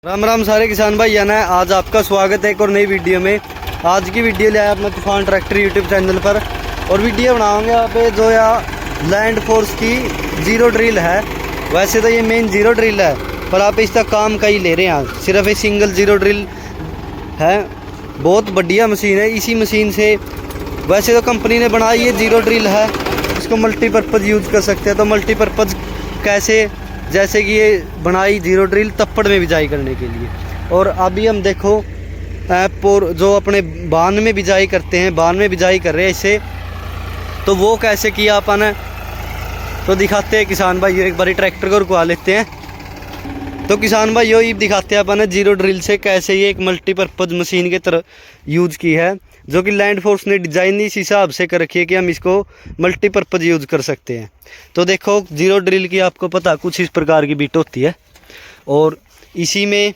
राम राम सारे किसान भाई है। आज आपका स्वागत है एक और नई वीडियो में। आज की वीडियो ले आया अपना तूफान ट्रैक्टर यूट्यूब चैनल पर और वीडियो बनाओगे यहाँ पे जो या लैंड फोर्स की जीरो ड्रिल है। वैसे तो ये मेन जीरो ड्रिल है पर आप इसका काम कई ले रहे हैं। सिर्फ एक सिंगल जीरो ड्रिल है, बहुत बढ़िया मशीन है। इसी मशीन से वैसे तो कंपनी ने बनाई ये जीरो ड्रिल है, इसको मल्टीपर्पज़ यूज़ कर सकते हैं। तो मल्टीपर्पज़ कैसे, जैसे कि ये बनाई जीरो ड्रिल तप्पड़ में बिजाई करने के लिए। और अभी हम देखो जो अपने बान में बिजाई करते हैं, बान में बिजाई कर रहे हैं इससे, तो वो कैसे किया अपन तो दिखाते हैं किसान भाई। एक बारी ट्रैक्टर को रुकवा लेते हैं तो किसान भाई ये दिखाते हैं अपन जीरो ड्रिल से कैसे ये एक मल्टीपर्पज़ मशीन के तरह यूज़ की है, जो कि लैंड फोर्स ने डिज़ाइन इस हिसाब से कर रखी है कि हम इसको मल्टीपर्पज़ यूज़ कर सकते हैं। तो देखो जीरो ड्रिल की आपको पता कुछ इस प्रकार की बिट होती है और इसी में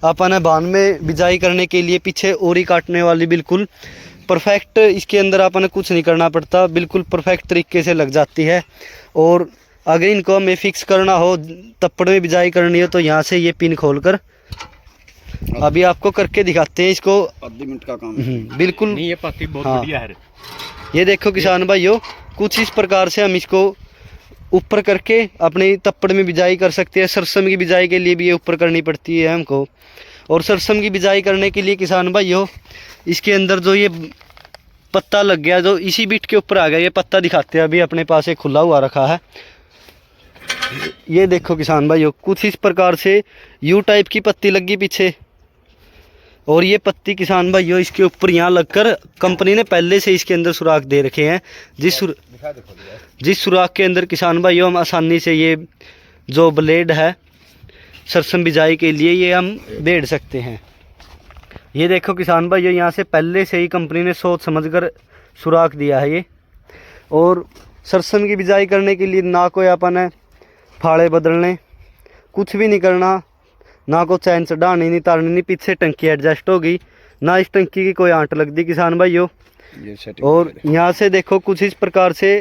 अपन बान में बिजाई करने के लिए पीछे ओरी काटने वाली बिल्कुल परफेक्ट, इसके अंदर अपन कुछ नहीं करना पड़ता, बिल्कुल परफेक्ट तरीके से लग जाती है। और अगर इनको हमें फिक्स करना हो, तप्पड़ में बिजाई करनी हो, तो यहाँ से ये पिन खोलकर अभी आपको करके दिखाते हैं इसको। आधे मिनट का काम है। बिल्कुल नहीं, ये पत्ती बहुत हाँ। बढ़िया है। ये देखो किसान भाइयों, कुछ इस प्रकार से हम इसको ऊपर करके अपने तप्पड़ में बिजाई कर सकते हैं। सरसम की बिजाई के लिए भी ये ऊपर करनी पड़ती है हमको। और सरसम की बिजाई करने के लिए किसान भाइयों, इसके अंदर जो ये पत्ता लग गया, जो इसी बिट के ऊपर आ गया, ये पत्ता दिखाते हैं। अभी अपने पास एक खुला हुआ रखा है, ये देखो किसान भाइयों, कुछ इस प्रकार से यू टाइप की पत्ती लगी पीछे। और ये पत्ती किसान भाइयों इसके ऊपर यहाँ लगकर कंपनी ने पहले से इसके अंदर सुराख दे रखे हैं, जिस सुराख के अंदर किसान भाइयों हम आसानी से ये जो ब्लेड है सरसम बिजाई के लिए ये हम बेड़ सकते हैं। ये देखो किसान भाइयों, यहाँ से पहले से ही कंपनी ने सोच समझकर सुराख दिया है ये। और सरसम की बिजाई करने के लिए ना कोई अपन है फाड़े बदलने, कुछ भी नहीं करना, ना को चैन चढ़ानी नहीं तारनी नहीं, पीछे टंकी एडजस्ट होगी, ना इस टंकी की कोई आंट लगती किसान भाइयों। और यहाँ से देखो कुछ इस प्रकार से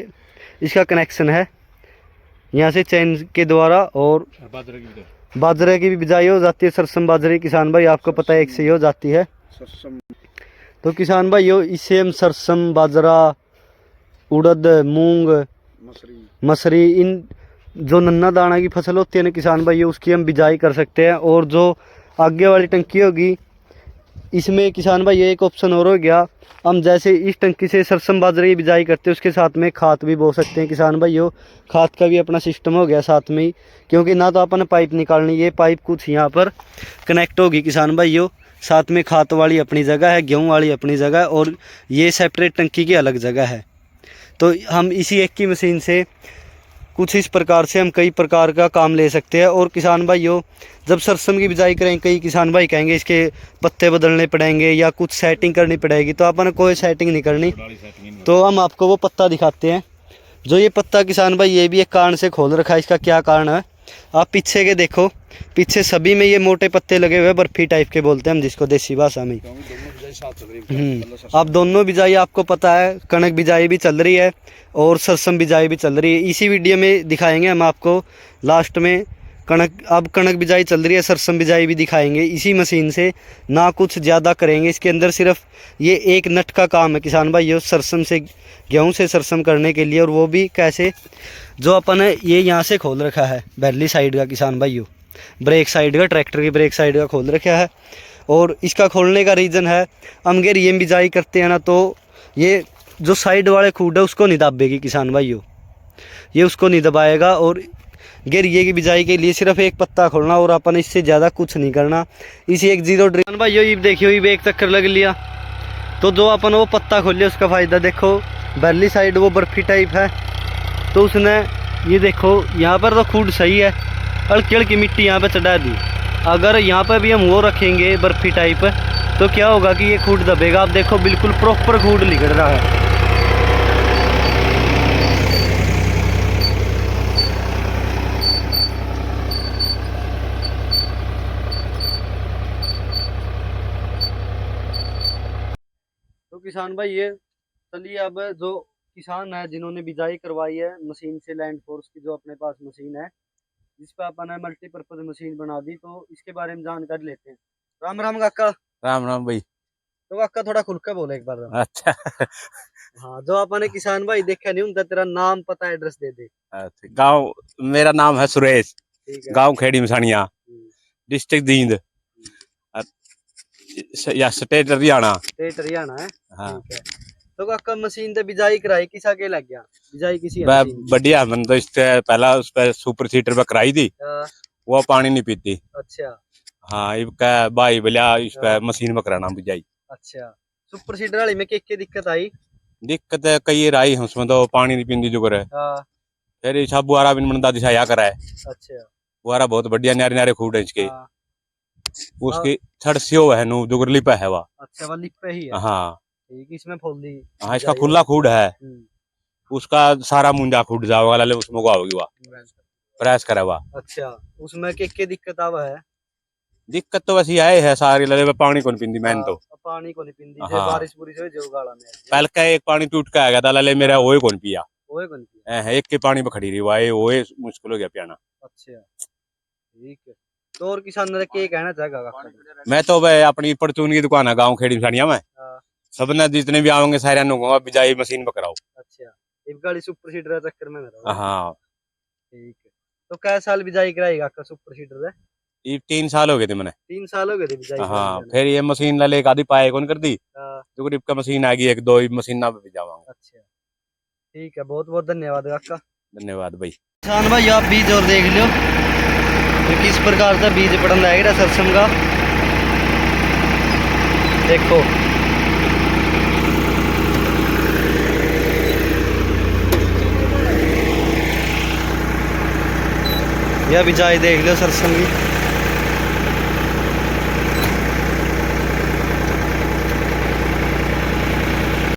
इसका कनेक्शन है, यहाँ से चैन के द्वारा। और बाजरे की भी बिजाई हो जाती है, सरसम बाजरे किसान भाई आपको पता है एक से ही हो जाती है। तो किसान भाइयों इससे हम सरसम, बाजरा, उड़द, मूंग, मसरी, इन जो नन्ना दाना की फसल होती है ना किसान भाई, उसकी हम बिजाई कर सकते हैं। और जो आगे वाली टंकी होगी इसमें किसान भाई ये एक ऑप्शन और हो गया, हम जैसे इस टंकी से सरसम बाजरे की बिजाई करते हैं उसके साथ में खाद भी बो सकते हैं किसान भाइयों। खाद का भी अपना सिस्टम हो गया साथ में ही, क्योंकि ना तो अपन पाइप निकालनी, ये पाइप कुछ यहाँ पर कनेक्ट होगी किसान भाइयों। साथ में खाद वाली अपनी जगह है, गेहूँ वाली अपनी जगह, और ये सेपरेट टंकी की अलग जगह है। तो हम इसी एक की मशीन से कुछ इस प्रकार से हम कई प्रकार का काम ले सकते हैं। और किसान भाइयों जब सरसम की बिजाई करेंगे, कई किसान भाई कहेंगे इसके पत्ते बदलने पड़ेंगे या कुछ सेटिंग करनी पड़ेगी, तो अपन कोई सेटिंग नहीं करनी। तो हम आपको वो पत्ता दिखाते हैं। जो ये पत्ता किसान भाई ये भी एक कारण से खोल रखा है, इसका क्या कारण है आप पीछे के देखो, पीछे सभी में ये मोटे पत्ते लगे हुए, बर्फी टाइप के बोलते हैं हम जिसको देसी भाषा में। अब दोनों बिजाई आपको पता है, कणक बिजाई भी चल रही है और सरसम बिजाई भी चल रही है। इसी वीडियो में दिखाएंगे हम आपको लास्ट में कणक बिजाई चल रही है, सरसम बिजाई भी दिखाएंगे इसी मशीन से। ना कुछ ज़्यादा करेंगे, इसके अंदर सिर्फ ये एक नट का काम है किसान भाई, सरसम से गेहूँ से सरसम करने के लिए। और वो भी कैसे, जो अपन ये यहाँ से खोल रखा है बैरली साइड का किसान भाइयों, ब्रेक साइड का, ट्रैक्टर की ब्रेक साइड का खोल रखा है। और इसका खोलने का रीज़न है, हम अगर ये बिजाई करते हैं ना तो ये जो साइड वाले खूड है उसको नहीं दाबेगी किसान भाइयों, ये उसको नहीं दबाएगा। और गिरिए की बिजाई के लिए सिर्फ एक पत्ता खोलना और अपन इससे ज़्यादा कुछ नहीं करना। इसी एक जीरो ड्रिल भाइयों ये देखियो, ये एक चक्कर लग लिया तो जो अपन वो पत्ता खोल लिया उसका फ़ायदा देखो। बैरली साइड वो बर्फी टाइप है, तो उसने ये देखो यहाँ पर तो खूड सही है, हल्की हल्की मिट्टी यहाँ पे चढ़ा दी। अगर यहाँ पर भी हम वो रखेंगे बर्फी टाइप, तो क्या होगा कि ये खूड दबेगा। आप देखो बिल्कुल प्रॉपर खूड निकल रहा है। तो किसान भाई ये चलिए, अब जो किसान है जिन्होंने बिजाई करवाई है मशीन से, लैंड फोर्स की जो अपने पास मशीन है, जिस पे अपन ने मल्टीपर्पज मशीन बना दी, तो इसके बारे में जानकारी लेते हैं। राम राम काका। राम राम भाई। तो काका थोड़ा खुल के बोले एक बार। अच्छा हाँ, जो अपन ने किसान भाई देखा नहीं उनका तेरा नाम पता एड्रेस दे दे। अच्छा, गांव मेरा नाम है सुरेश, ठीक है। गांव खेड़ी मसानिया, डिस्ट्रिक्ट जींद, या स्टेट हरियाणा। स्टेट हरियाणा है। हाँ। ठीक है। तो काका मशीन ते बिजाई कराई किसा के लग गया? बिजाई किसी है मशीन? बढ़िया, मैंने तो इससे पहला उस पे सुपर सीटर पे कराई थी, हाँ, वो पानी नहीं पीती। अच्छा हाँ, इसका भाई बोलिया इस पे मशीन में कराना बिजाई। अच्छा। सुपर सीडर वाली में के दिक्कत आई? दिक्कत है कई आई है उसमें, तो पानी नहीं पीती जो करे। हाँ, फिर सब बुआरा भी मन दादी छाया करा है, अच्छा। बुआरा बहुत बढ़िया न्यारे न्यारे खूड है इसके। हाँ, उसकी छड़ सियो है नु जो लिपा है वह। अच्छा वो लिप पे ही है। हाँ ठीक, इसमें फुल्ली हाँ, इसका खुला खूड है, उसका सारा मुंजा खूड जाओगा ले उसमें को होगी वह प्रेस करे वह। अच्छा, उसमें के दिक्कत आवा है? दिक्कत तो वैसी आए है सारी लगे पानी कौन पींदी मैंने तो। पानी को नहीं पिंदी हाँ। बारिश बुरिश हो जो गाला में पहले का एक पानी टूट के आ गया था ले मेरा ओए कौन पिया। ओए कौन पिया? एक के पानी पे खड़ी रही वाए ओए मुश्किल हो गया पियाना। अच्छा ठीक है। तो और किसान ने के कहना चाहेगा काका? मैं तो भाई अपनी परचून की दुकान है गांव खेड़ी मसानिया में, सबने जितने भी आओगे सारे नुकूंगा बिजाई मशीन पे कराओ। अच्छा, इस गाड़ी सुपर सीडर चक्कर में मेरा। हाँ ठीक है। तो कै साल बिजाई कराएगा काका सुपर सीडर है? ये 3 साल हो गए थे मैंने। 3 साल हो गए थे बिजाई हाँ, फिर ये मशीन ला लेके आधी पाए कौन कर दी, हाँ, तो करीब का मशीन आ गई, एक दो मशीन ना भी जावांगा। अच्छा ठीक है, बहुत बहुत धन्यवाद काका। धन्यवाद भाई। किसान भाई आप बीज और देख लो तो किस प्रकार से बीज पड़न लगेगा सरसों का, देखो। यह बिजाई देख लो सरसों की।